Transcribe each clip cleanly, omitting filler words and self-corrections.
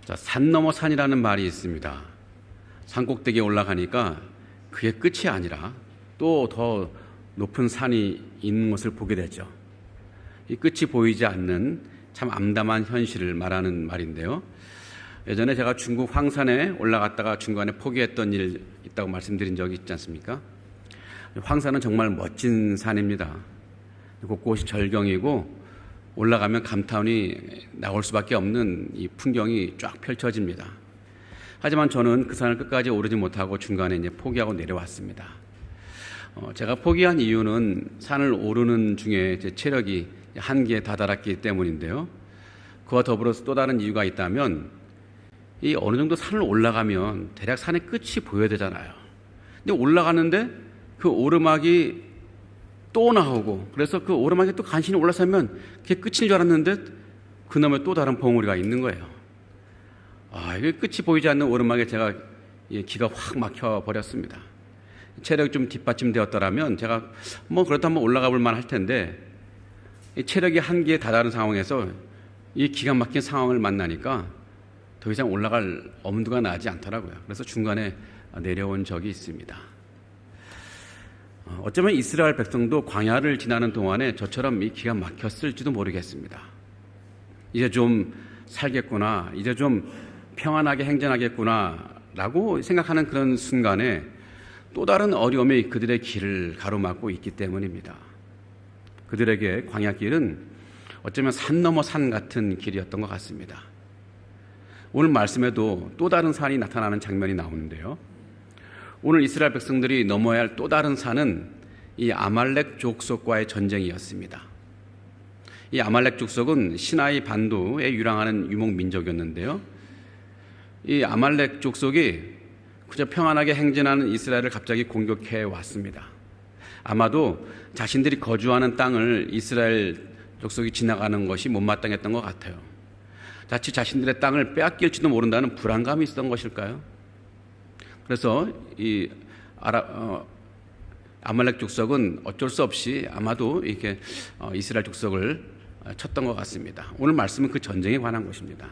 자, 산 넘어 산이라는 말이 있습니다. 산 꼭대기에 올라가니까 그게 끝이 아니라 또 더 높은 산이 있는 것을 보게 되죠. 이 끝이 보이지 않는 참 암담한 현실을 말하는 말인데요. 예전에 제가 중국 황산에 올라갔다가 중간에 포기했던 일 있다고 말씀드린 적이 있지 않습니까? 황산은 정말 멋진 산입니다. 곳곳이 절경이고 올라가면 감탄이 나올 수밖에 없는 이 풍경이 쫙 펼쳐집니다. 하지만 저는 그 산을 끝까지 오르지 못하고 중간에 이제 포기하고 내려왔습니다. 제가 포기한 이유는 산을 오르는 중에 제 체력이 한계에 다다랐기 때문인데요. 그와 더불어서 또 다른 이유가 있다면 이 어느 정도 산을 올라가면 대략 산의 끝이 보여야 되잖아요. 근데 올라가는데 그 오르막이 또 나오고 그래서 그 오르막에 또 간신히 올라서면 그게 끝인 줄 알았는데 그놈의 또 다른 봉우리가 있는 거예요. 이게 끝이 보이지 않는 오르막에 제가 기가 확 막혀 버렸습니다. 체력이 좀 뒷받침되었더라면 제가 그래도 한번 올라가 볼 만할 텐데 이 체력이 한계에 다다른 상황에서 이 기가 막힌 상황을 만나니까 더 이상 올라갈 엄두가 나지 않더라고요. 그래서 중간에 내려온 적이 있습니다. 어쩌면 이스라엘 백성도 광야를 지나는 동안에 저처럼 이 기가 막혔을지도 모르겠습니다. 이제 좀 살겠구나, 이제 좀 평안하게 행진하겠구나 라고 생각하는 그런 순간에 또 다른 어려움이 그들의 길을 가로막고 있기 때문입니다. 그들에게 광야길은 어쩌면 산 넘어 산 같은 길이었던 것 같습니다. 오늘 말씀에도 또 다른 산이 나타나는 장면이 나오는데요. 오늘 이스라엘 백성들이 넘어야 할 또 다른 산은 이 아말렉 족속과의 전쟁이었습니다. 이 아말렉 족속은 시나이 반도에 유랑하는 유목 민족이었는데요. 이 아말렉 족속이 그저 평안하게 행진하는 이스라엘을 갑자기 공격해 왔습니다. 아마도 자신들이 거주하는 땅을 이스라엘 족속이 지나가는 것이 못마땅했던 것 같아요. 자칫 자신들의 땅을 빼앗길지도 모른다는 불안감이 있었던 것일까요? 그래서 이 아말렉 족속은 어쩔 수 없이 아마도 이렇게 이스라엘 족속을 쳤던 것 같습니다. 오늘 말씀은 그 전쟁에 관한 것입니다.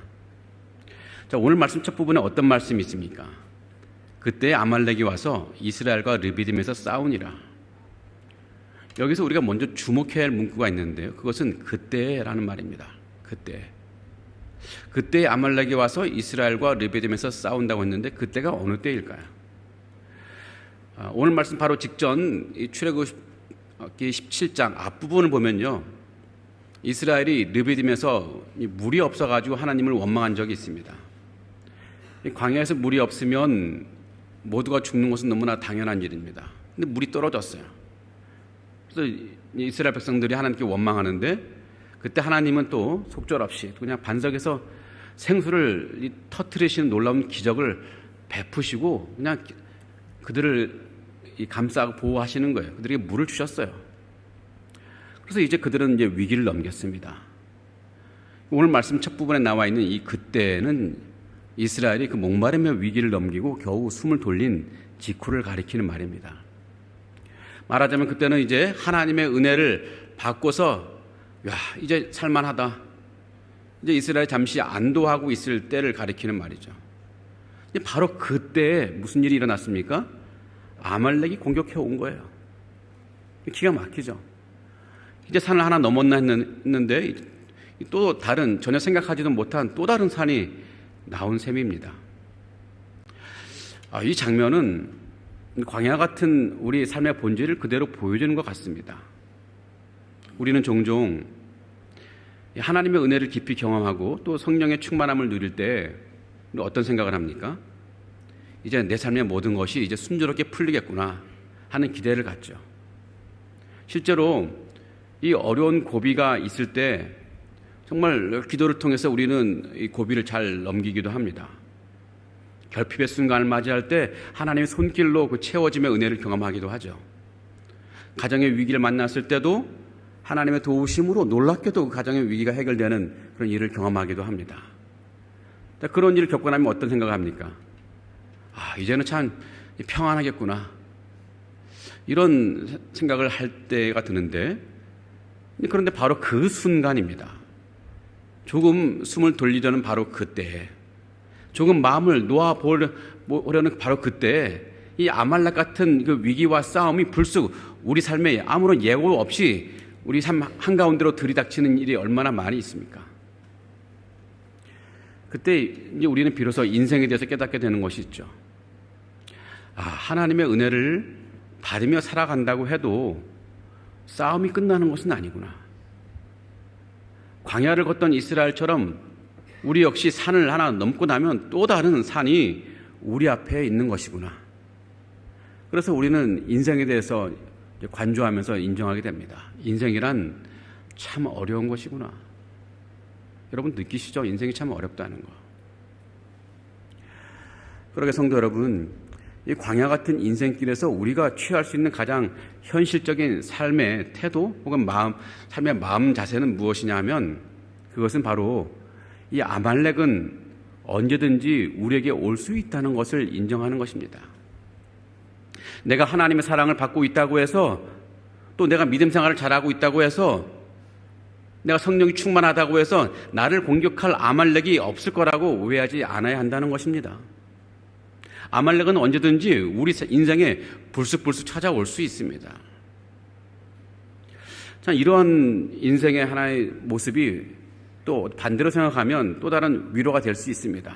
자, 오늘 말씀 첫 부분에 어떤 말씀이 있습니까? 그때 아말렉이 와서 이스라엘과 르비딤에서 싸우니라. 여기서 우리가 먼저 주목해야 할 문구가 있는데요. 그것은 그때라는 말입니다. 그때 아말렉이 와서 이스라엘과 르비딤에서 싸운다고 했는데 그때가 어느 때일까요? 오늘 말씀 바로 직전 출애굽기 17장 앞부분을 보면요. 이스라엘이 르비딤에서 물이 없어가지고 하나님을 원망한 적이 있습니다. 광야에서 물이 없으면 모두가 죽는 것은 너무나 당연한 일입니다. 근데 물이 떨어졌어요. 그래서 이스라엘 백성들이 하나님께 원망하는데 그때 하나님은 또 속절없이 그냥 반석에서 생수를 터뜨리시는 놀라운 기적을 베푸시고 그냥 그들을 감싸고 보호하시는 거예요. 그들에게 물을 주셨어요. 그래서 이제 그들은 이제 위기를 넘겼습니다. 오늘 말씀 첫 부분에 나와 있는 이 그때는 이스라엘이 그 목마름의 위기를 넘기고 겨우 숨을 돌린 직후를 가리키는 말입니다. 말하자면 그때는 이제 하나님의 은혜를 받고서 이제 살만하다. 이제 이스라엘이 잠시 안도하고 있을 때를 가리키는 말이죠. 바로 그때에 무슨 일이 일어났습니까? 아말렉이 공격해 온 거예요. 기가 막히죠. 이제 산을 하나 넘었나 했는데 또 다른 전혀 생각하지도 못한 또 다른 산이 나온 셈입니다. 이 장면은 광야 같은 우리 삶의 본질을 그대로 보여주는 것 같습니다. 우리는 종종 하나님의 은혜를 깊이 경험하고 또 성령의 충만함을 누릴 때 어떤 생각을 합니까? 이제 내 삶의 모든 것이 이제 순조롭게 풀리겠구나 하는 기대를 갖죠. 실제로 이 어려운 고비가 있을 때 정말 기도를 통해서 우리는 이 고비를 잘 넘기기도 합니다. 결핍의 순간을 맞이할 때 하나님의 손길로 그 채워짐의 은혜를 경험하기도 하죠. 가정의 위기를 만났을 때도 하나님의 도우심으로 놀랍게도 그 가정의 위기가 해결되는 그런 일을 경험하기도 합니다. 그런 일을 겪고 나면 어떤 생각을 합니까? 이제는 참 평안하겠구나. 이런 생각을 할 때가 드는데 그런데 바로 그 순간입니다. 조금 숨을 돌리려는 바로 그때 조금 마음을 놓아보려는 바로 그때 이 아말렉 같은 그 위기와 싸움이 불쑥 우리 삶에 아무런 예고 없이 우리 삶 한가운데로 들이닥치는 일이 얼마나 많이 있습니까? 그때 이제 우리는 비로소 인생에 대해서 깨닫게 되는 것이 있죠. 하나님의 은혜를 받으며 살아간다고 해도 싸움이 끝나는 것은 아니구나. 광야를 걷던 이스라엘처럼 우리 역시 산을 하나 넘고 나면 또 다른 산이 우리 앞에 있는 것이구나. 그래서 우리는 인생에 대해서 관조하면서 인정하게 됩니다. 인생이란 참 어려운 것이구나. 여러분 느끼시죠? 인생이 참 어렵다는 거. 그러게 성도 여러분, 이 광야 같은 인생길에서 우리가 취할 수 있는 가장 현실적인 삶의 태도 혹은 삶의 마음 자세는 무엇이냐 하면 그것은 바로 이 아말렉은 언제든지 우리에게 올 수 있다는 것을 인정하는 것입니다. 내가 하나님의 사랑을 받고 있다고 해서 또 내가 믿음 생활을 잘하고 있다고 해서 내가 성령이 충만하다고 해서 나를 공격할 아말렉이 없을 거라고 오해하지 않아야 한다는 것입니다. 아말렉은 언제든지 우리 인생에 불쑥불쑥 찾아올 수 있습니다. 자, 이러한 인생의 하나의 모습이 또 반대로 생각하면 또 다른 위로가 될 수 있습니다.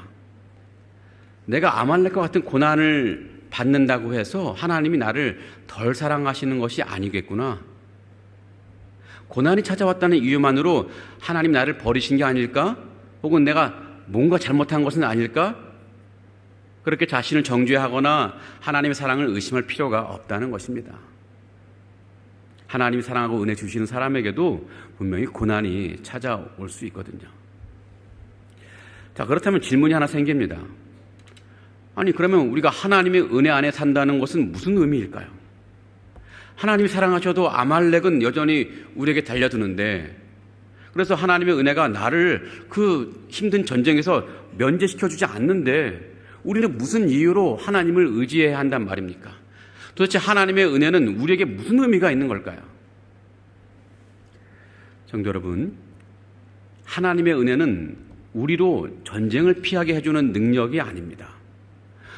내가 아말렉과 같은 고난을 받는다고 해서 하나님이 나를 덜 사랑하시는 것이 아니겠구나. 고난이 찾아왔다는 이유만으로 하나님 나를 버리신 게 아닐까? 혹은 내가 뭔가 잘못한 것은 아닐까? 그렇게 자신을 정죄하거나 하나님의 사랑을 의심할 필요가 없다는 것입니다. 하나님이 사랑하고 은혜 주시는 사람에게도 분명히 고난이 찾아올 수 있거든요. 자, 그렇다면 질문이 하나 생깁니다. 아니, 그러면 우리가 하나님의 은혜 안에 산다는 것은 무슨 의미일까요? 하나님이 사랑하셔도 아말렉은 여전히 우리에게 달려드는데, 그래서 하나님의 은혜가 나를 그 힘든 전쟁에서 면제시켜주지 않는데 우리는 무슨 이유로 하나님을 의지해야 한단 말입니까? 도대체 하나님의 은혜는 우리에게 무슨 의미가 있는 걸까요? 성도 여러분, 하나님의 은혜는 우리로 전쟁을 피하게 해주는 능력이 아닙니다.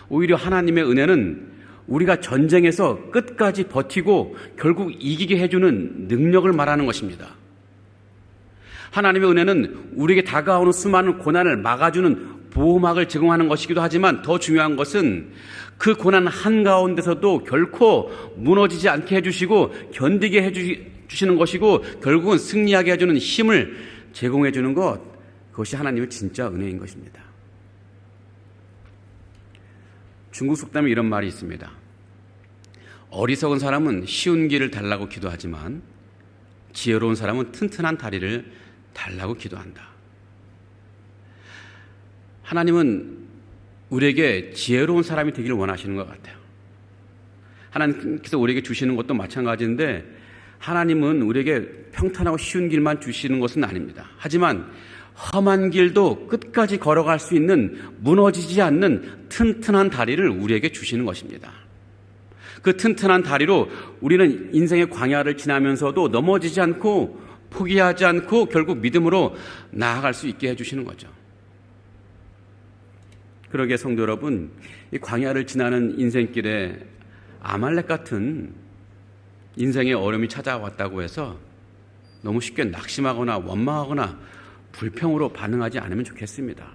오히려 하나님의 은혜는 우리가 전쟁에서 끝까지 버티고 결국 이기게 해주는 능력을 말하는 것입니다. 하나님의 은혜는 우리에게 다가오는 수많은 고난을 막아주는 보호막을 제공하는 것이기도 하지만 더 중요한 것은 그 고난 한가운데서도 결코 무너지지 않게 해주시고 견디게 해주시는 것이고 결국은 승리하게 해주는 힘을 제공해 주는 것, 그것이 하나님의 진짜 은혜인 것입니다. 중국 속담에 이런 말이 있습니다. 어리석은 사람은 쉬운 길을 달라고 기도하지만 지혜로운 사람은 튼튼한 다리를 달라고 기도한다. 하나님은 우리에게 지혜로운 사람이 되기를 원하시는 것 같아요. 하나님께서 우리에게 주시는 것도 마찬가지인데 하나님은 우리에게 평탄하고 쉬운 길만 주시는 것은 아닙니다. 하지만 험한 길도 끝까지 걸어갈 수 있는 무너지지 않는 튼튼한 다리를 우리에게 주시는 것입니다. 그 튼튼한 다리로 우리는 인생의 광야를 지나면서도 넘어지지 않고 포기하지 않고 결국 믿음으로 나아갈 수 있게 해주시는 거죠. 그러기에 성도 여러분, 이 광야를 지나는 인생길에 아말렉 같은 인생의 어려움이 찾아왔다고 해서 너무 쉽게 낙심하거나 원망하거나 불평으로 반응하지 않으면 좋겠습니다.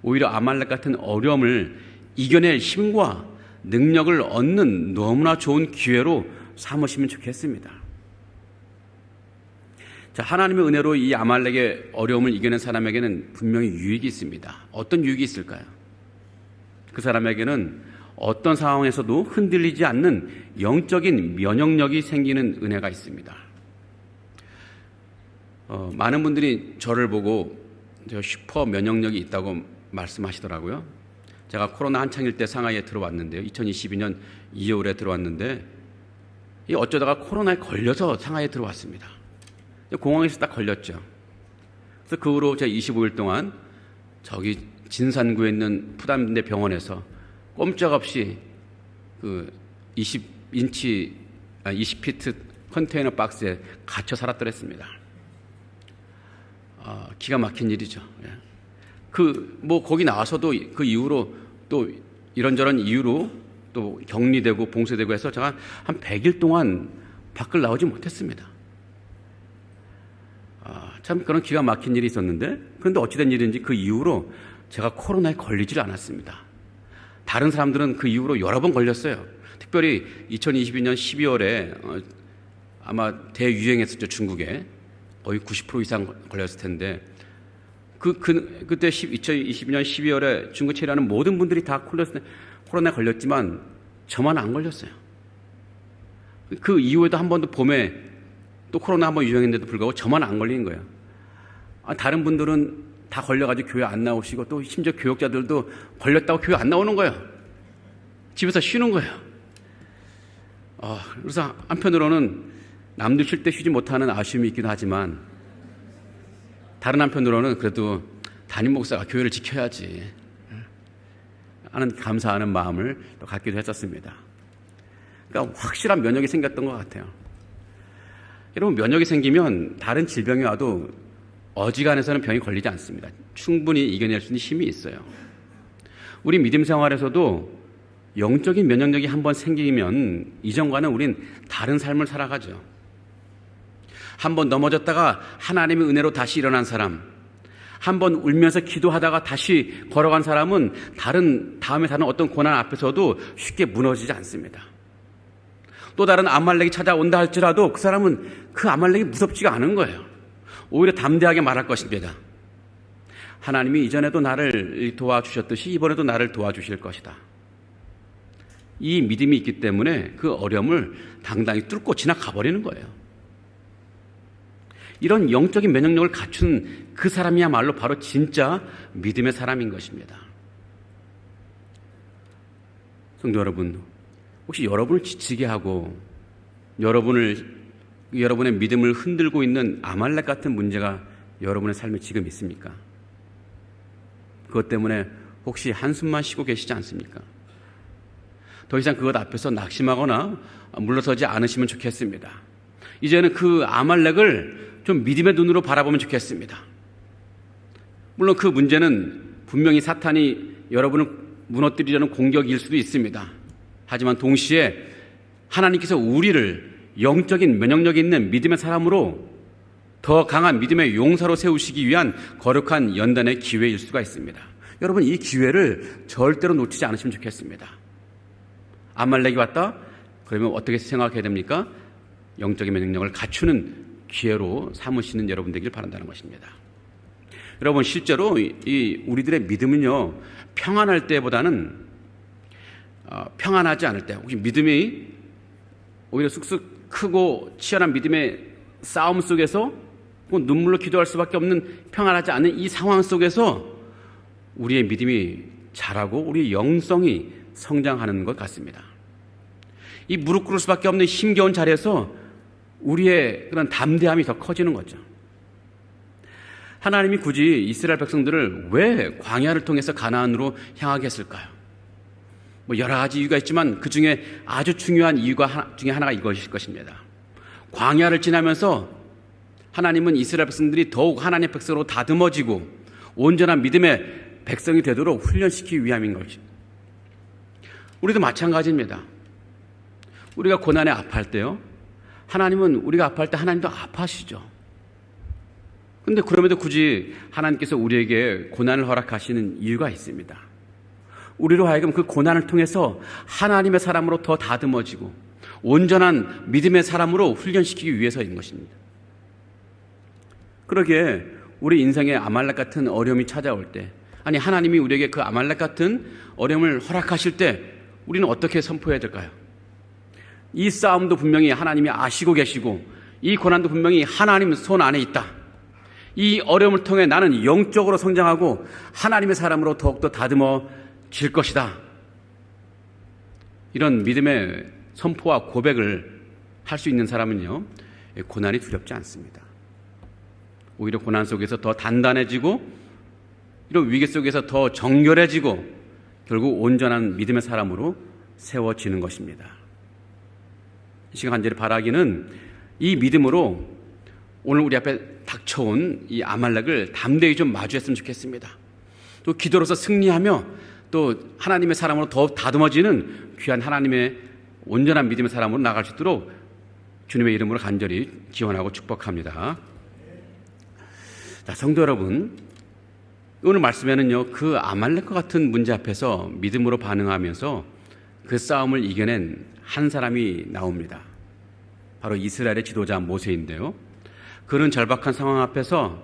오히려 아말렉 같은 어려움을 이겨낼 힘과 능력을 얻는 너무나 좋은 기회로 삼으시면 좋겠습니다. 자, 하나님의 은혜로 이 아말렉의 어려움을 이겨낸 사람에게는 분명히 유익이 있습니다. 어떤 유익이 있을까요? 그 사람에게는 어떤 상황에서도 흔들리지 않는 영적인 면역력이 생기는 은혜가 있습니다. 많은 분들이 저를 보고 슈퍼 면역력이 있다고 말씀하시더라고요. 제가 코로나 한창일 때 상하이에 들어왔는데요. 2022년 2월에 들어왔는데 어쩌다가 코로나에 걸려서 상하이에 들어왔습니다. 공항에서 딱 걸렸죠. 그래서 그 후로 제가 25일 동안 저기 진산구에 있는 푸담대 병원에서 꼼짝없이 그 20피트 컨테이너 박스에 갇혀 살았더랬습니다. 기가 막힌 일이죠. 거기 나와서도 그 이후로 또 이런저런 이유로 또 격리되고 봉쇄되고 해서 제가 한 100일 동안 밖을 나오지 못했습니다. 참 그런 기가 막힌 일이 있었는데, 그런데 어찌된 일인지 그 이후로 제가 코로나에 걸리질 않았습니다. 다른 사람들은 그 이후로 여러 번 걸렸어요. 특별히 2022년 12월에 아마 대유행했었죠. 중국에 거의 90% 이상 걸렸을 텐데 그때 2022년 12월에 중국 체류하는 모든 분들이 다 코로나에 걸렸지만 저만 안 걸렸어요. 그 이후에도 한 번도 봄에 또 코로나 한 번 유행했는데도 불구하고 저만 안 걸린 거예요. 다른 분들은 다 걸려가지고 교회 안 나오시고 또 심지어 교역자들도 걸렸다고 교회 안 나오는 거예요. 집에서 쉬는 거예요. 그래서 한편으로는 남들 쉴 때 쉬지 못하는 아쉬움이 있기도 하지만, 다른 한편으로는 그래도 담임 목사가 교회를 지켜야지 하는 감사하는 마음을 또 갖기도 했었습니다. 그러니까 확실한 면역이 생겼던 것 같아요. 여러분, 면역이 생기면 다른 질병이 와도 어지간해서는 병이 걸리지 않습니다. 충분히 이겨낼 수 있는 힘이 있어요. 우리 믿음 생활에서도 영적인 면역력이 한번 생기면 이전과는 우린 다른 삶을 살아가죠. 한번 넘어졌다가 하나님의 은혜로 다시 일어난 사람, 한번 울면서 기도하다가 다시 걸어간 사람은 다음에 사는 어떤 고난 앞에서도 쉽게 무너지지 않습니다. 또 다른 아말렉이 찾아온다 할지라도 그 사람은 그 아말렉이 무섭지가 않은 거예요. 오히려 담대하게 말할 것입니다. 하나님이 이전에도 나를 도와주셨듯이 이번에도 나를 도와주실 것이다. 이 믿음이 있기 때문에 그 어려움을 당당히 뚫고 지나가 버리는 거예요. 이런 영적인 면역력을 갖춘 그 사람이야말로 바로 진짜 믿음의 사람인 것입니다. 성도 여러분, 혹시 여러분을 지치게 하고 여러분의 믿음을 흔들고 있는 아말렉 같은 문제가 여러분의 삶에 지금 있습니까? 그것 때문에 혹시 한숨만 쉬고 계시지 않습니까? 더 이상 그것 앞에서 낙심하거나 물러서지 않으시면 좋겠습니다. 이제는 그 아말렉을 좀 믿음의 눈으로 바라보면 좋겠습니다. 물론 그 문제는 분명히 사탄이 여러분을 무너뜨리려는 공격일 수도 있습니다. 하지만 동시에 하나님께서 우리를 영적인 면역력이 있는 믿음의 사람으로 더 강한 믿음의 용사로 세우시기 위한 거룩한 연단의 기회일 수가 있습니다. 여러분, 이 기회를 절대로 놓치지 않으시면 좋겠습니다. 아말렉이 왔다? 그러면 어떻게 생각해야 됩니까? 영적인 면역력을 갖추는 기회로 삼으시는 여러분 되길 바란다는 것입니다. 여러분, 실제로 우리들의 믿음은요, 평안할 때보다는 평안하지 않을 때, 혹시 믿음이 오히려 쑥쑥 크고 치열한 믿음의 싸움 속에서 눈물로 기도할 수밖에 없는 평안하지 않은 이 상황 속에서 우리의 믿음이 자라고 우리의 영성이 성장하는 것 같습니다. 이 무릎 꿇을 수밖에 없는 힘겨운 자리에서 우리의 그런 담대함이 더 커지는 거죠. 하나님이 굳이 이스라엘 백성들을 왜 광야를 통해서 가나안으로 향하게 했을까요? 여러 가지 이유가 있지만 그 중에 아주 중요한 이유가 중에 하나가 이것일 것입니다. 광야를 지나면서 하나님은 이스라엘 백성들이 더욱 하나님의 백성으로 다듬어지고 온전한 믿음의 백성이 되도록 훈련시키기 위함인 것입니다. 우리도 마찬가지입니다. 우리가 고난에 아파할 때요, 하나님은 우리가 아파할 때 하나님도 아파하시죠. 그런데 그럼에도 굳이 하나님께서 우리에게 고난을 허락하시는 이유가 있습니다. 우리로 하여금 그 고난을 통해서 하나님의 사람으로 더 다듬어지고 온전한 믿음의 사람으로 훈련시키기 위해서인 것입니다. 그러기에 우리 인생에 아말렉 같은 어려움이 찾아올 때, 아니 하나님이 우리에게 그 아말렉 같은 어려움을 허락하실 때 우리는 어떻게 선포해야 될까요? 이 싸움도 분명히 하나님이 아시고 계시고 이 고난도 분명히 하나님 손 안에 있다. 이 어려움을 통해 나는 영적으로 성장하고 하나님의 사람으로 더욱더 다듬어질 것이다. 이런 믿음의 선포와 고백을 할 수 있는 사람은요, 고난이 두렵지 않습니다. 오히려 고난 속에서 더 단단해지고 이런 위기 속에서 더 정결해지고 결국 온전한 믿음의 사람으로 세워지는 것입니다. 이 시간 간절히 바라기는 이 믿음으로 오늘 우리 앞에 닥쳐온 이 아말렉을 담대히 좀 마주했으면 좋겠습니다. 또 기도로서 승리하며 또 하나님의 사람으로 더 다듬어지는 귀한 하나님의 온전한 믿음의 사람으로 나갈 수 있도록 주님의 이름으로 간절히 기원하고 축복합니다. 자, 성도 여러분, 오늘 말씀에는요, 그 아말렉과 같은 문제 앞에서 믿음으로 반응하면서 그 싸움을 이겨낸 한 사람이 나옵니다. 바로 이스라엘의 지도자 모세인데요. 그런 절박한 상황 앞에서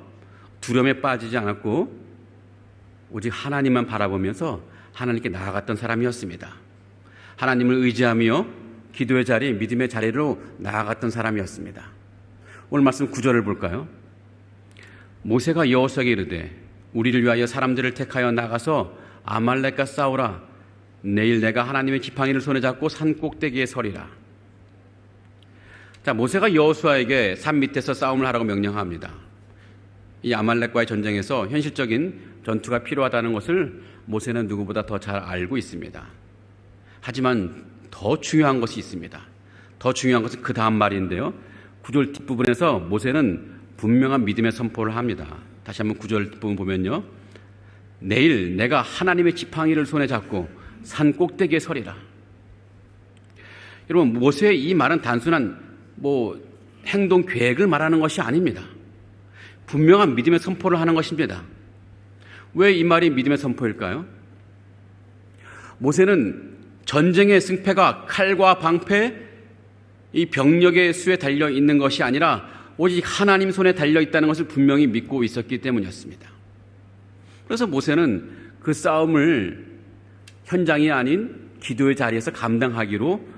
두려움에 빠지지 않았고 오직 하나님만 바라보면서 하나님께 나아갔던 사람이었습니다. 하나님을 의지하며 기도의 자리, 믿음의 자리로 나아갔던 사람이었습니다. 오늘 말씀 9절을 볼까요? 모세가 여호수아에게 이르되 우리를 위하여 사람들을 택하여 나가서 아말렉과 싸우라. 내일 내가 하나님의 지팡이를 손에 잡고 산 꼭대기에 서리라. 자, 모세가 여호수아에게 산 밑에서 싸움을 하라고 명령합니다. 이 아말렉과의 전쟁에서 현실적인 전투가 필요하다는 것을 모세는 누구보다 더 잘 알고 있습니다. 하지만 더 중요한 것이 있습니다. 더 중요한 것은 그 다음 말인데요. 9절 뒷부분에서 모세는 분명한 믿음의 선포를 합니다. 다시 한번 9절 뒷부분 보면요. 내일 내가 하나님의 지팡이를 손에 잡고 산 꼭대기에 서리라. 여러분, 모세의 이 말은 단순한 행동 계획을 말하는 것이 아닙니다. 분명한 믿음의 선포를 하는 것입니다. 왜 이 말이 믿음의 선포일까요? 모세는 전쟁의 승패가 칼과 방패, 이 병력의 수에 달려 있는 것이 아니라 오직 하나님 손에 달려 있다는 것을 분명히 믿고 있었기 때문이었습니다. 그래서 모세는 그 싸움을 현장이 아닌 기도의 자리에서 감당하기로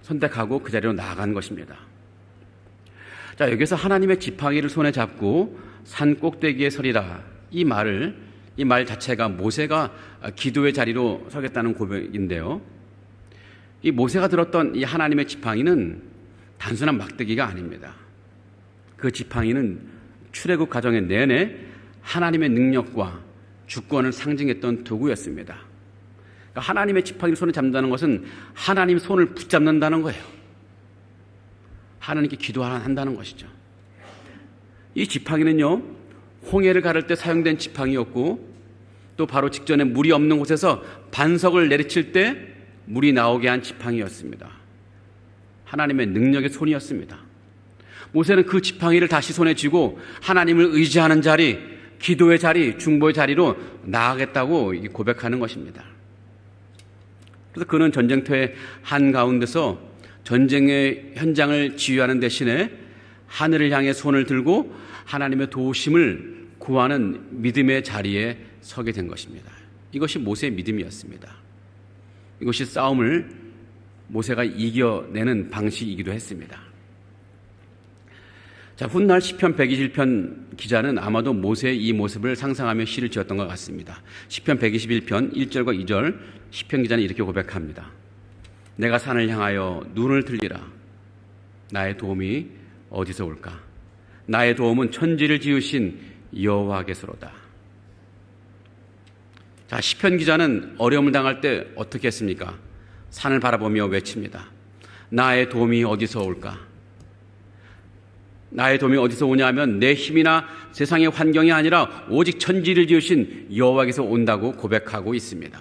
선택하고 그 자리로 나아간 것입니다. 자, 여기서 하나님의 지팡이를 손에 잡고 산 꼭대기에 서리라. 이 말 자체가 모세가 기도의 자리로 서겠다는 고백인데요. 이 모세가 들었던 이 하나님의 지팡이는 단순한 막대기가 아닙니다. 그 지팡이는 출애굽 과정의 내내 하나님의 능력과 주권을 상징했던 도구였습니다. 그러니까 하나님의 지팡이를 손에 잡는다는 것은 하나님 손을 붙잡는다는 거예요. 하나님께 기도한다는 것이죠. 이 지팡이는요, 홍해를 가를 때 사용된 지팡이였고 또 바로 직전에 물이 없는 곳에서 반석을 내리칠 때 물이 나오게 한 지팡이였습니다. 하나님의 능력의 손이었습니다. 모세는 그 지팡이를 다시 손에 쥐고 하나님을 의지하는 자리, 기도의 자리, 중보의 자리로 나아가겠다고 고백하는 것입니다. 그래서 그는 전쟁터의 한가운데서 전쟁의 현장을 지휘하는 대신에 하늘을 향해 손을 들고 하나님의 도우심을 구하는 믿음의 자리에 서게 된 것입니다. 이것이 모세의 믿음이었습니다. 이것이 싸움을 모세가 이겨내는 방식이기도 했습니다. 자, 훗날 시편 121편 기자는 아마도 모세의 이 모습을 상상하며 시를 지었던 것 같습니다. 시편 121편 1절과 2절 시편 기자는 이렇게 고백합니다. 내가 산을 향하여 눈을 들리라. 나의 도움이 어디서 올까? 나의 도움은 천지를 지으신 여호와께서로다. 자, 시편 기자는 어려움을 당할 때 어떻게 했습니까? 산을 바라보며 외칩니다. 나의 도움이 어디서 올까? 나의 도움이 어디서 오냐 하면 내 힘이나 세상의 환경이 아니라 오직 천지를 지으신 여호와께서 온다고 고백하고 있습니다.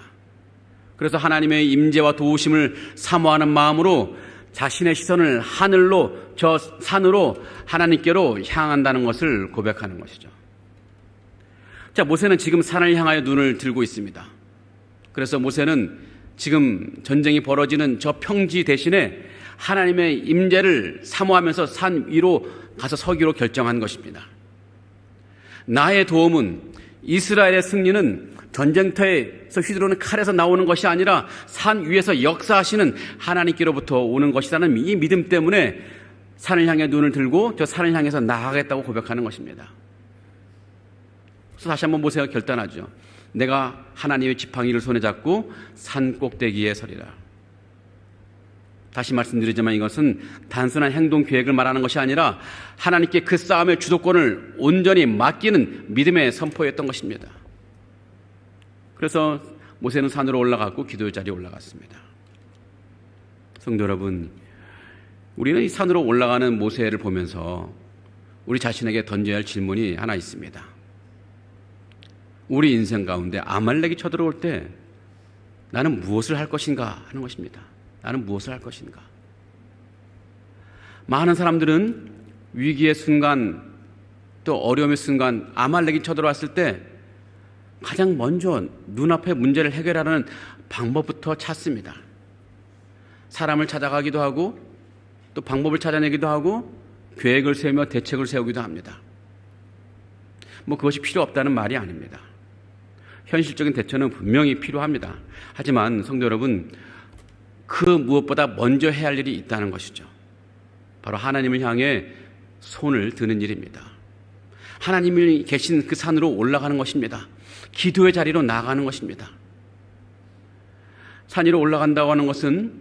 그래서 하나님의 임재와 도우심을 사모하는 마음으로 자신의 시선을 하늘로, 저 산으로 하나님께로 향한다는 것을 고백하는 것이죠. 자, 모세는 지금 산을 향하여 눈을 들고 있습니다. 그래서 모세는 지금 전쟁이 벌어지는 저 평지 대신에 하나님의 임재를 사모하면서 산 위로 가서 서기로 결정한 것입니다. 나의 도움은, 이스라엘의 승리는 전쟁터에서 휘두르는 칼에서 나오는 것이 아니라 산 위에서 역사하시는 하나님께로부터 오는 것이라는 이 믿음 때문에 산을 향해 눈을 들고 저 산을 향해서 나아가겠다고 고백하는 것입니다. 그래서 다시 한번 모세가 결단하죠. 내가 하나님의 지팡이를 손에 잡고 산 꼭대기에 서리라. 다시 말씀드리지만 이것은 단순한 행동 계획을 말하는 것이 아니라 하나님께 그 싸움의 주도권을 온전히 맡기는 믿음의 선포였던 것입니다. 그래서 모세는 산으로 올라갔고 기도의 자리에 올라갔습니다. 성도 여러분, 우리는 이 산으로 올라가는 모세를 보면서 우리 자신에게 던져야 할 질문이 하나 있습니다. 우리 인생 가운데 아말렉이 쳐들어올 때 나는 무엇을 할 것인가 하는 것입니다. 나는 무엇을 할 것인가. 많은 사람들은 위기의 순간 또 어려움의 순간 아말렉이 쳐들어왔을 때 가장 먼저 눈앞의 문제를 해결하는 방법부터 찾습니다. 사람을 찾아가기도 하고 또 방법을 찾아내기도 하고 계획을 세우며 대책을 세우기도 합니다. 그것이 필요 없다는 말이 아닙니다. 현실적인 대처는 분명히 필요합니다. 하지만 성도 여러분, 그 무엇보다 먼저 해야 할 일이 있다는 것이죠. 바로 하나님을 향해 손을 드는 일입니다. 하나님이 계신 그 산으로 올라가는 것입니다. 기도의 자리로 나아가는 것입니다. 산 위로 올라간다고 하는 것은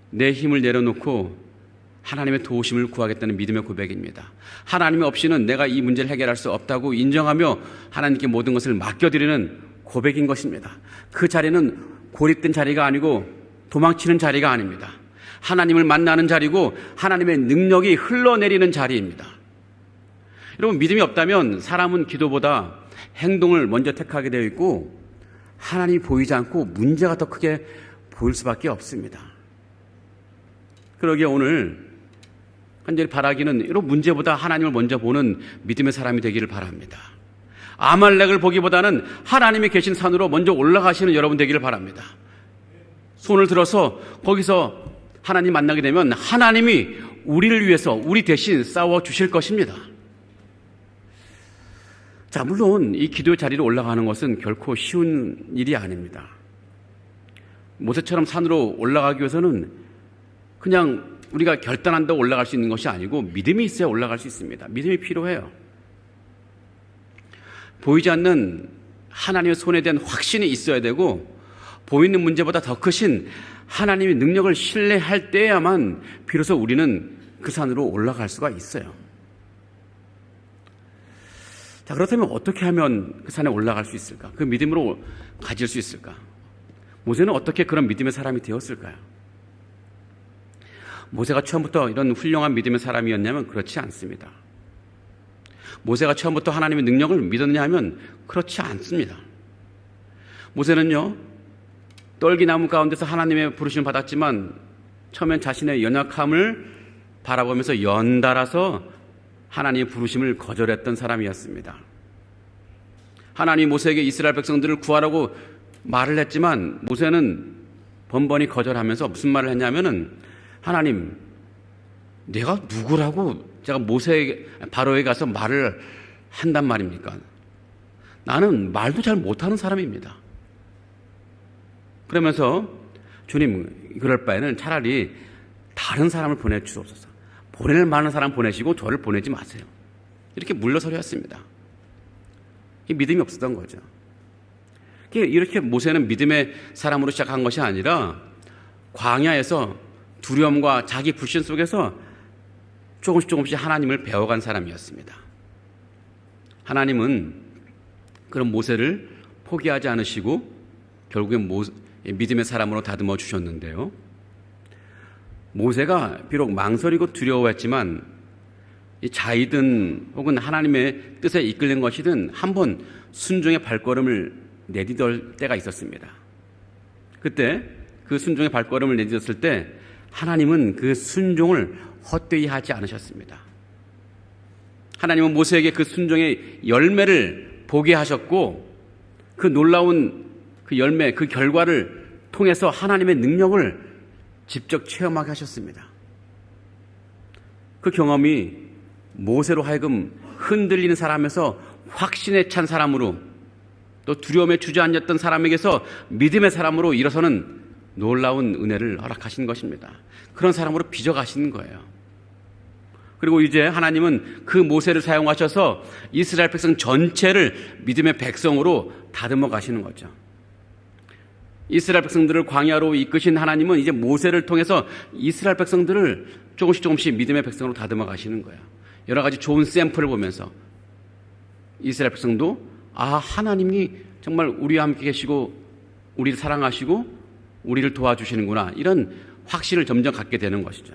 내 힘을 내려놓고 하나님의 도우심을 구하겠다는 믿음의 고백입니다. 하나님 없이는 내가 이 문제를 해결할 수 없다고 인정하며 하나님께 모든 것을 맡겨드리는 고백인 것입니다. 그 자리는 고립된 자리가 아니고 도망치는 자리가 아닙니다. 하나님을 만나는 자리고 하나님의 능력이 흘러내리는 자리입니다. 여러분, 믿음이 없다면 사람은 기도보다 행동을 먼저 택하게 되어 있고 하나님이 보이지 않고 문제가 더 크게 보일 수밖에 없습니다. 그러기에 오늘 간절히 바라기는 이런 문제보다 하나님을 먼저 보는 믿음의 사람이 되기를 바랍니다. 아말렉을 보기보다는 하나님이 계신 산으로 먼저 올라가시는 여러분 되기를 바랍니다. 손을 들어서 거기서 하나님 만나게 되면 하나님이 우리를 위해서 우리 대신 싸워 주실 것입니다. 자, 물론 이 기도의 자리로 올라가는 것은 결코 쉬운 일이 아닙니다. 모세처럼 산으로 올라가기 위해서는 그냥 우리가 결단한다고 올라갈 수 있는 것이 아니고 믿음이 있어야 올라갈 수 있습니다. 믿음이 필요해요. 보이지 않는 하나님의 손에 대한 확신이 있어야 되고 보이는 문제보다 더 크신 하나님의 능력을 신뢰할 때야만 비로소 우리는 그 산으로 올라갈 수가 있어요. 자, 그렇다면 어떻게 하면 그 산에 올라갈 수 있을까? 그 믿음으로 가질 수 있을까? 모세는 어떻게 그런 믿음의 사람이 되었을까요? 모세가 처음부터 이런 훌륭한 믿음의 사람이었냐면 그렇지 않습니다. 모세가 처음부터 하나님의 능력을 믿었냐 하면 그렇지 않습니다. 모세는요, 떨기나무 가운데서 하나님의 부르심을 받았지만 처음엔 자신의 연약함을 바라보면서 연달아서 하나님의 부르심을 거절했던 사람이었습니다. 하나님이 모세에게 이스라엘 백성들을 구하라고 말을 했지만 모세는 번번이 거절하면서 무슨 말을 했냐면은 하나님, 내가 누구라고 제가 바로에게 가서 말을 한단 말입니까? 나는 말도 잘 못하는 사람입니다. 그러면서 주님, 그럴 바에는 차라리 다른 사람을 보내주옵소서. 보낼 만한 사람 보내시고 저를 보내지 마세요. 이렇게 물러서려 했습니다. 믿음이 없었던 거죠. 이렇게 모세는 믿음의 사람으로 시작한 것이 아니라 광야에서 두려움과 자기 불신 속에서 조금씩 하나님을 배워간 사람이었습니다. 하나님은 그런 모세를 포기하지 않으시고 결국엔 믿음의 사람으로 다듬어 주셨는데요. 모세가 비록 망설이고 두려워했지만 자의든 혹은 하나님의 뜻에 이끌린 것이든 한번 순종의 발걸음을 내디딜 때가 있었습니다. 그때 그 순종의 발걸음을 내딛었을 때 하나님은 그 순종을 헛되이 하지 않으셨습니다. 하나님은 모세에게 그 순종의 열매를 보게 하셨고 그 놀라운 그 열매, 그 결과를 통해서 하나님의 능력을 직접 체험하게 하셨습니다. 그 경험이 모세로 하여금 흔들리는 사람에서 확신에 찬 사람으로 또 두려움에 주저앉았던 사람에게서 믿음의 사람으로 일어서는 놀라운 은혜를 허락하신 것입니다. 그런 사람으로 빚어가시는 거예요. 그리고 이제 하나님은 그 모세를 사용하셔서 이스라엘 백성 전체를 믿음의 백성으로 다듬어 가시는 거죠. 이스라엘 백성들을 광야로 이끄신 하나님은 이제 모세를 통해서 이스라엘 백성들을 조금씩 믿음의 백성으로 다듬어 가시는 거예요. 여러 가지 좋은 샘플을 보면서 이스라엘 백성도 하나님이 정말 우리와 함께 계시고 우리를 사랑하시고 우리를 도와주시는구나, 이런 확신을 점점 갖게 되는 것이죠.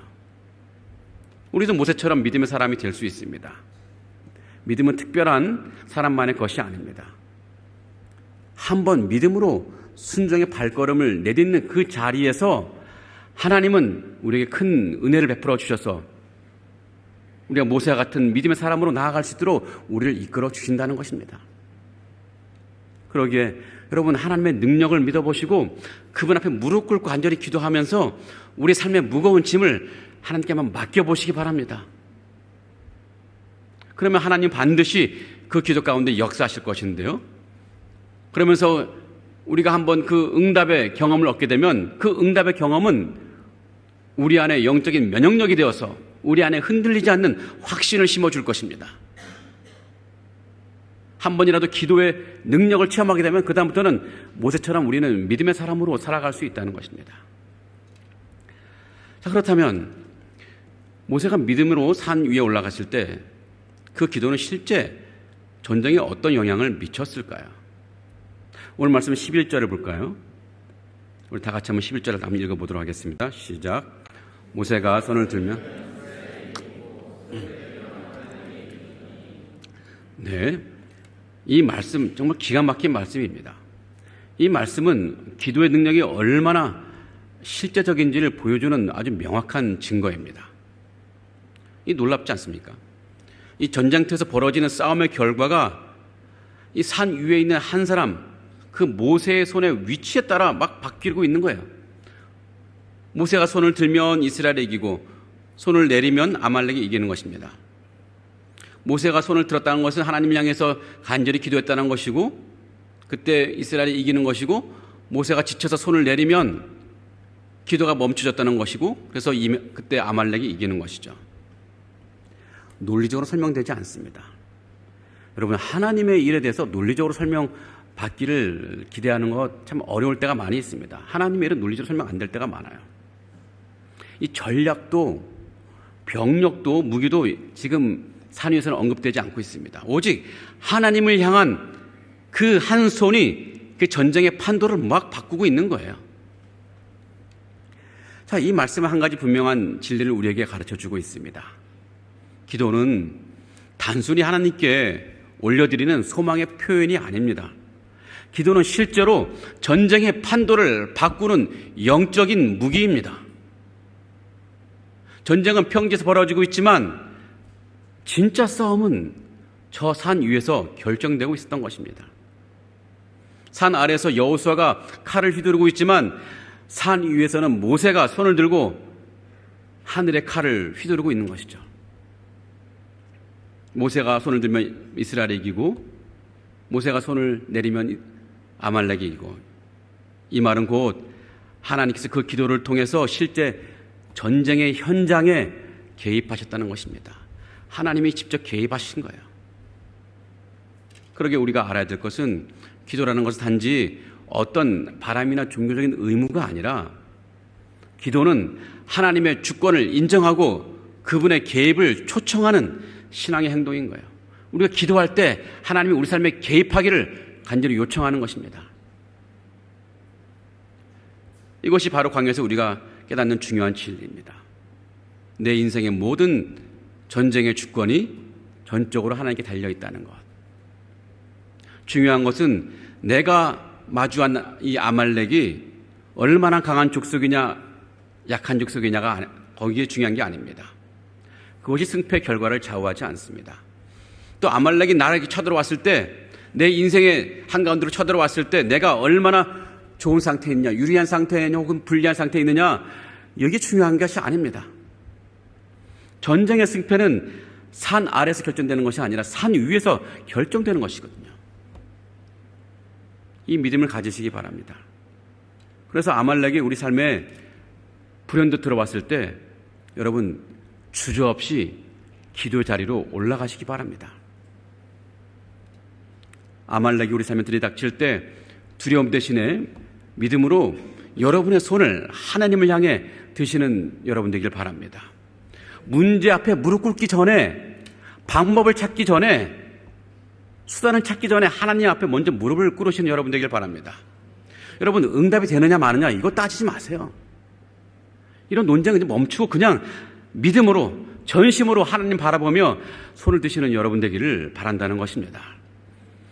우리도 모세처럼 믿음의 사람이 될 수 있습니다. 믿음은 특별한 사람만의 것이 아닙니다. 한번 믿음으로 순종의 발걸음을 내딛는 그 자리에서 하나님은 우리에게 큰 은혜를 베풀어 주셔서 우리가 모세와 같은 믿음의 사람으로 나아갈 수 있도록 우리를 이끌어 주신다는 것입니다. 그러기에 여러분, 하나님의 능력을 믿어보시고 그분 앞에 무릎 꿇고 간절히 기도하면서 우리 삶의 무거운 짐을 하나님께만 맡겨보시기 바랍니다. 그러면 하나님 반드시 그 기도 가운데 역사하실 것인데요. 그러면서 우리가 한번 그 응답의 경험을 얻게 되면 그 응답의 경험은 우리 안에 영적인 면역력이 되어서 우리 안에 흔들리지 않는 확신을 심어줄 것입니다. 한 번이라도 기도의 능력을 체험하게 되면 그다음부터는 모세처럼 우리는 믿음의 사람으로 살아갈 수 있다는 것입니다. 자, 그렇다면 모세가 믿음으로 산 위에 올라갔을 때 그 기도는 실제 전쟁에 어떤 영향을 미쳤을까요? 오늘 말씀 11절을 볼까요? 우리 다 같이 한번 11절을 한번 읽어보도록 하겠습니다. 시작. 모세가 손을 들며 네, 이 말씀 정말 기가 막힌 말씀입니다. 이 말씀은 기도의 능력이 얼마나 실제적인지를 보여주는 아주 명확한 증거입니다. 이 놀랍지 않습니까? 이 전쟁터에서 벌어지는 싸움의 결과가 이 산 위에 있는 한 사람, 그 모세의 손의 위치에 따라 막 바뀌고 있는 거예요. 모세가 손을 들면 이스라엘이 이기고 손을 내리면 아말렉이 이기는 것입니다. 모세가 손을 들었다는 것은 하나님을 향해서 간절히 기도했다는 것이고 그때 이스라엘이 이기는 것이고, 모세가 지쳐서 손을 내리면 기도가 멈춰졌다는 것이고, 그래서 그때 아말렉이 이기는 것이죠. 논리적으로 설명되지 않습니다. 여러분, 하나님의 일에 대해서 논리적으로 설명받기를 기대하는 것 참 어려울 때가 많이 있습니다. 하나님의 일은 논리적으로 설명 안 될 때가 많아요. 이 전략도 병력도 무기도 지금 산 위에서는 언급되지 않고 있습니다. 오직 하나님을 향한 그 한 손이 그 전쟁의 판도를 막 바꾸고 있는 거예요. 자, 이 말씀은 한 가지 분명한 진리를 우리에게 가르쳐주고 있습니다. 기도는 단순히 하나님께 올려드리는 소망의 표현이 아닙니다. 기도는 실제로 전쟁의 판도를 바꾸는 영적인 무기입니다. 전쟁은 평지에서 벌어지고 있지만 진짜 싸움은 저 산 위에서 결정되고 있었던 것입니다. 산 아래에서 여호수아가 칼을 휘두르고 있지만 산 위에서는 모세가 손을 들고 하늘의 칼을 휘두르고 있는 것이죠. 모세가 손을 들면 이스라엘이 이기고 모세가 손을 내리면 아말렉이 이기고, 이 말은 곧 하나님께서 그 기도를 통해서 실제 전쟁의 현장에 개입하셨다는 것입니다. 하나님이 직접 개입하신 거예요. 그러게 우리가 알아야 될 것은 기도라는 것은 단지 어떤 바람이나 종교적인 의무가 아니라 기도는 하나님의 주권을 인정하고 그분의 개입을 초청하는 신앙의 행동인 거예요. 우리가 기도할 때 하나님이 우리 삶에 개입하기를 간절히 요청하는 것입니다. 이것이 바로 광야에서 우리가 깨닫는 중요한 진리입니다. 내 인생의 모든 전쟁의 주권이 전적으로 하나님께 달려있다는 것. 중요한 것은 내가 마주한 이 아말렉이 얼마나 강한 족속이냐 약한 족속이냐가 거기에 중요한 게 아닙니다. 그것이 승패 결과를 좌우하지 않습니다. 또 아말렉이 나에게 쳐들어왔을 때, 내 인생의 한가운데로 쳐들어왔을 때 내가 얼마나 좋은 상태에 있냐, 유리한 상태에 있냐 혹은 불리한 상태에 있느냐, 이게 중요한 것이 아닙니다. 전쟁의 승패는 산 아래에서 결정되는 것이 아니라 산 위에서 결정되는 것이거든요. 이 믿음을 가지시기 바랍니다. 그래서 아말렉이 우리 삶에 불현듯 들어왔을 때 여러분 주저없이 기도 자리로 올라가시기 바랍니다. 아말렉이 우리 삶에 들이닥칠 때 두려움 대신에 믿음으로 여러분의 손을 하나님을 향해 드시는 여러분 되길 바랍니다. 문제 앞에 무릎 꿇기 전에, 방법을 찾기 전에, 수단을 찾기 전에 하나님 앞에 먼저 무릎을 꿇으시는 여러분 되길 바랍니다. 여러분, 응답이 되느냐 마느냐 이거 따지지 마세요. 이런 논쟁은 이제 멈추고 그냥 믿음으로, 전심으로 하나님 바라보며 손을 드시는 여러분 되기를 바란다는 것입니다.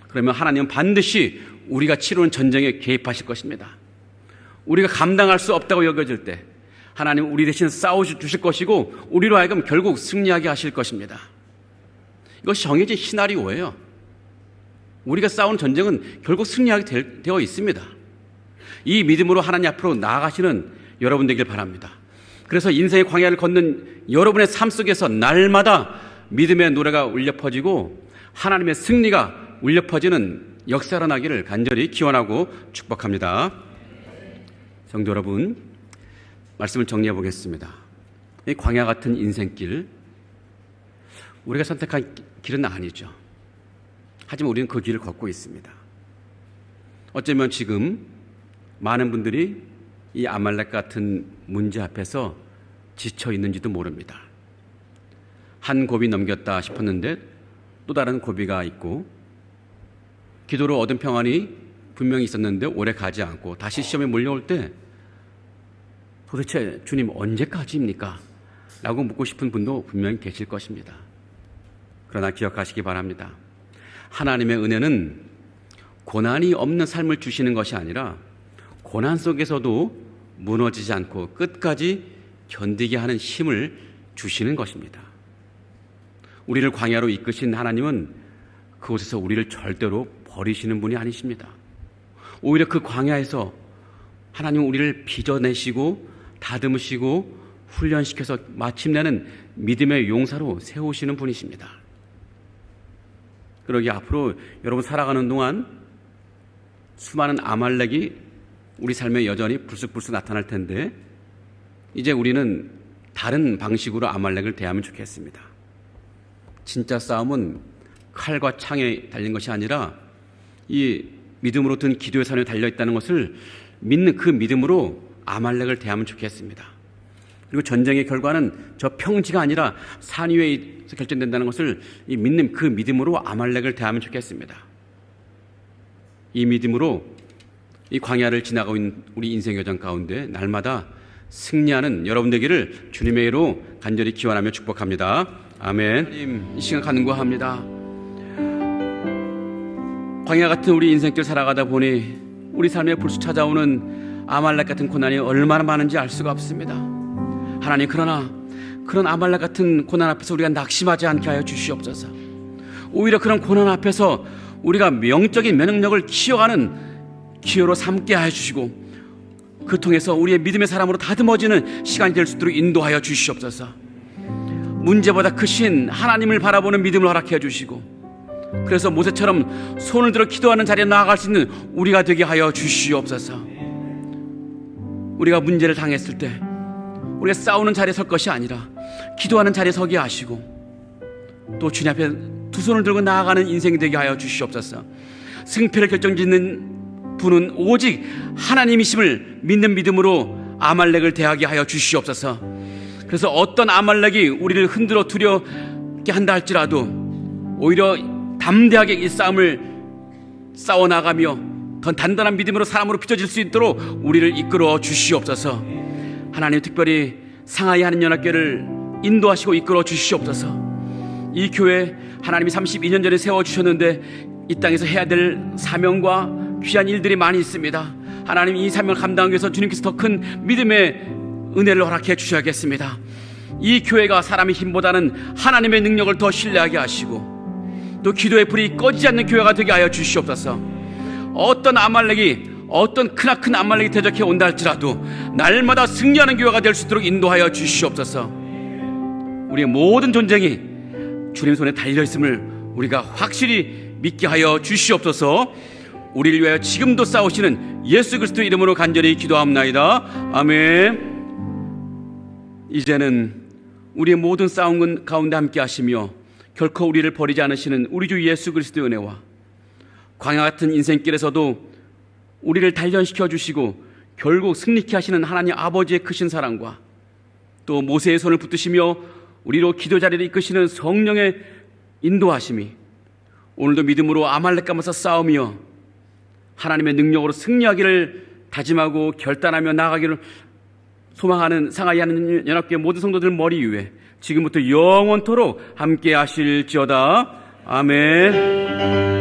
그러면 하나님은 반드시 우리가 치르는 전쟁에 개입하실 것입니다. 우리가 감당할 수 없다고 여겨질 때 하나님 우리 대신 싸워주실 것이고 우리로 하여금 결국 승리하게 하실 것입니다. 이것이 정해진 시나리오예요. 우리가 싸우는 전쟁은 결국 승리하게 되어 있습니다. 이 믿음으로 하나님 앞으로 나아가시는 여러분 되길 바랍니다. 그래서 인생의 광야를 걷는 여러분의 삶 속에서 날마다 믿음의 노래가 울려 퍼지고 하나님의 승리가 울려 퍼지는 역사가 나기를 간절히 기원하고 축복합니다. 성도 여러분, 말씀을 정리해 보겠습니다. 이 광야 같은 인생길, 우리가 선택한 길은 아니죠. 하지만 우리는 그 길을 걷고 있습니다. 어쩌면 지금 많은 분들이 이 아말렉 같은 문제 앞에서 지쳐 있는지도 모릅니다. 한 고비 넘겼다 싶었는데 또 다른 고비가 있고, 기도로 얻은 평안이 분명히 있었는데 오래 가지 않고 다시 시험에 몰려올 때 도대체 주님 언제까지입니까? 라고 묻고 싶은 분도 분명히 계실 것입니다. 그러나 기억하시기 바랍니다. 하나님의 은혜는 고난이 없는 삶을 주시는 것이 아니라 고난 속에서도 무너지지 않고 끝까지 견디게 하는 힘을 주시는 것입니다. 우리를 광야로 이끄신 하나님은 그곳에서 우리를 절대로 버리시는 분이 아니십니다. 오히려 그 광야에서 하나님은 우리를 빚어내시고 다듬으시고 훈련시켜서 마침내는 믿음의 용사로 세우시는 분이십니다. 그러기 앞으로 여러분 살아가는 동안 수많은 아말렉이 우리 삶에 여전히 불쑥불쑥 나타날 텐데 이제 우리는 다른 방식으로 아말렉을 대하면 좋겠습니다. 진짜 싸움은 칼과 창에 달린 것이 아니라 이 믿음으로 든 기도의 산에 달려있다는 것을 믿는 그 믿음으로 아말렉을 대하면 좋겠습니다. 그리고 전쟁의 결과는 저 평지가 아니라 산 위에서 결정된다는 것을 이 믿는 그 믿음으로 아말렉을 대하면 좋겠습니다. 이 믿음으로 이 광야를 지나가고 있는 우리 인생 여정 가운데 날마다 승리하는 여러분 되기를 주님의 이름으로 간절히 기원하며 축복합니다. 아멘. 하나님, 이 시간 간구합니다. 광야 같은 우리 인생길 살아가다 보니 우리 삶에 불쑥 찾아오는 아말렉 같은 고난이 얼마나 많은지 알 수가 없습니다. 하나님, 그러나 그런 아말렉 같은 고난 앞에서 우리가 낙심하지 않게 하여 주시옵소서. 오히려 그런 고난 앞에서 우리가 영적인 면역력을 키워가는 기회로 삼게 하여 주시고 그 통해서 우리의 믿음의 사람으로 다듬어지는 시간이 될 수 있도록 인도하여 주시옵소서. 문제보다 크신 하나님을 바라보는 믿음을 허락해 주시고 그래서 모세처럼 손을 들어 기도하는 자리에 나아갈 수 있는 우리가 되게 하여 주시옵소서. 우리가 문제를 당했을 때 우리가 싸우는 자리에 설 것이 아니라 기도하는 자리에 서게 하시고 또 주님 앞에 두 손을 들고 나아가는 인생이 되게 하여 주시옵소서. 승패를 결정짓는 분은 오직 하나님이심을 믿는 믿음으로 아말렉을 대하게 하여 주시옵소서. 그래서 어떤 아말렉이 우리를 흔들어 두렵게 한다 할지라도 오히려 담대하게 이 싸움을 싸워나가며 더 단단한 믿음으로 사람으로 빚어질 수 있도록 우리를 이끌어 주시옵소서. 하나님, 특별히 상하이 하나님연합교회를 인도하시고 이끌어 주시옵소서. 이 교회 하나님이 32년 전에 세워주셨는데 이 땅에서 해야 될 사명과 귀한 일들이 많이 있습니다. 하나님, 이 사명을 감당하기 위해서 주님께서 더 큰 믿음의 은혜를 허락해 주셔야겠습니다. 이 교회가 사람의 힘보다는 하나님의 능력을 더 신뢰하게 하시고 또 기도의 불이 꺼지지 않는 교회가 되게 하여 주시옵소서. 어떤 아말렉이 어떤 크나큰 아말렉이 대적해 온다 할지라도 날마다 승리하는 교회가 될 수 있도록 인도하여 주시옵소서. 우리의 모든 전쟁이 주님 손에 달려있음을 우리가 확실히 믿게 하여 주시옵소서. 우리를 위하여 지금도 싸우시는 예수 그리스도의 이름으로 간절히 기도합나이다. 아멘. 이제는 우리의 모든 싸움 가운데 함께 하시며 결코 우리를 버리지 않으시는 우리 주 예수 그리스도의 은혜와 광야 같은 인생길에서도 우리를 단련시켜 주시고 결국 승리케 하시는 하나님 아버지의 크신 사랑과 또 모세의 손을 붙드시며 우리로 기도 자리를 이끄시는 성령의 인도하심이 오늘도 믿음으로 아말렉과 맞서 싸우며 하나님의 능력으로 승리하기를 다짐하고 결단하며 나아가기를 소망하는 상하이 하는 연합교회 모든 성도들 머리 위에 지금부터 영원토록 함께 하실지어다. 아멘.